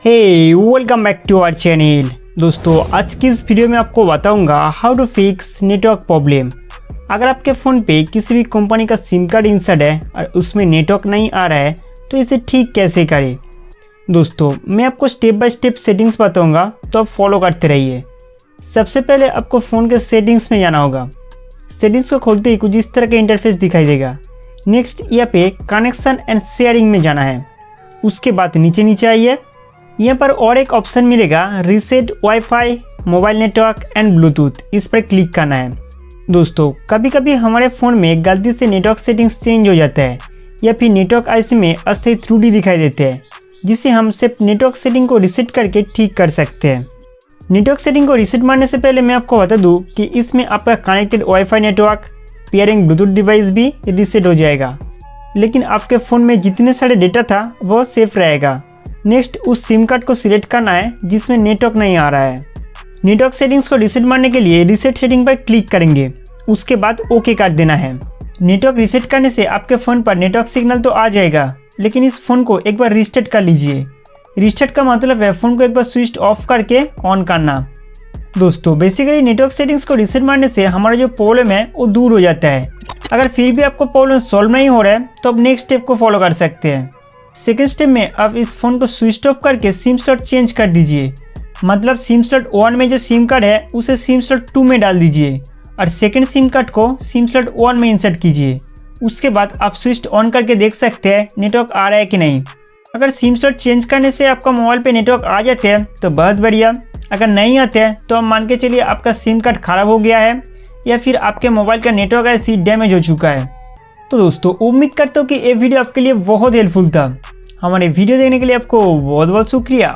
Welcome back to our channel. दोस्तों आज की इस वीडियो में आपको बताऊंगा how to fix network problem. अगर आपके फ़ोन पे किसी भी कंपनी का सिम कार्ड इंसर्ट है और उसमें नेटवर्क नहीं आ रहा है तो इसे ठीक कैसे करें। दोस्तों मैं आपको स्टेप बाय स्टेप सेटिंग्स बताऊंगा, तो आप फॉलो करते रहिए। सबसे पहले आपको फ़ोन के सेटिंग्स में जाना होगा। सेटिंग्स को खोलते ही कुछ इस तरह का इंटरफेस दिखाई देगा। नेक्स्ट यहाँ पे कनेक्शन एंड शेयरिंग में जाना है। उसके बाद नीचे आइए, यहाँ पर और एक ऑप्शन मिलेगा reset wifi mobile network and Bluetooth, इस पर क्लिक करना है। दोस्तों कभी कभी हमारे फ़ोन में गलती से नेटवर्क सेटिंग्स चेंज हो जाता है या फिर नेटवर्क आईसी में अस्थायी त्रुटि दिखाई देते हैं, जिसे हम सिर्फ नेटवर्क सेटिंग को रीसेट करके ठीक कर सकते हैं। नेटवर्क सेटिंग को रीसेट मारने से पहले मैं आपको बता दूँ कि इसमें आपका connected wifi network pairing Bluetooth device भी रीसेट हो जाएगा, लेकिन आपके फ़ोन में जितने सारे डेटा था वो सेफ रहेगा। नेक्स्ट उस सिम कार्ड को सिलेक्ट करना है जिसमें नेटवर्क नहीं आ रहा है। नेटवर्क सेटिंग्स को रीसेट मारने के लिए रीसेट सेटिंग पर क्लिक करेंगे, उसके बाद ओके कर देना है। नेटवर्क रीसेट करने से आपके फ़ोन पर नेटवर्क सिग्नल तो आ जाएगा, लेकिन इस फ़ोन को एक बार रीस्टार्ट कर लीजिए। रीस्टार्ट का मतलब है फ़ोन को एक बार स्विच ऑफ करके ऑन करना। दोस्तों बेसिकली नेटवर्क सेटिंग्स को रीसेट मारने से हमारा जो प्रॉब्लम है वो दूर हो जाता है। अगर फिर भी आपको प्रॉब्लम सॉल्व नहीं हो रहा है तो आप नेक्स्ट स्टेप को फॉलो कर सकते हैं। सेकेंड स्टेप में आप इस फ़ोन को स्विच ऑफ करके सिम स्लॉट चेंज कर दीजिए। मतलब सिम स्लॉट 1 में जो सिम कार्ड है उसे सिम स्लॉट 2 में डाल दीजिए और सेकेंड सिम कार्ड को सिम स्लॉट 1 में इंसर्ट कीजिए। उसके बाद आप स्विच ऑन करके देख सकते हैं नेटवर्क आ रहा है कि नहीं। अगर सिम स्लॉट चेंज करने से आपका मोबाइल पे नेटवर्क आ जाते हैं तो बहुत बढ़िया। अगर नहीं आते हैं तो आप मान के चलिए आपका सिम कार्ड ख़राब हो गया है या फिर आपके मोबाइल का नेटवर्क ऐसी डैमेज हो चुका है। तो दोस्तों उम्मीद करता हूँ कि ये वीडियो आपके लिए बहुत हेल्पफुल था। हमारे वीडियो देखने के लिए आपको बहुत बहुत शुक्रिया।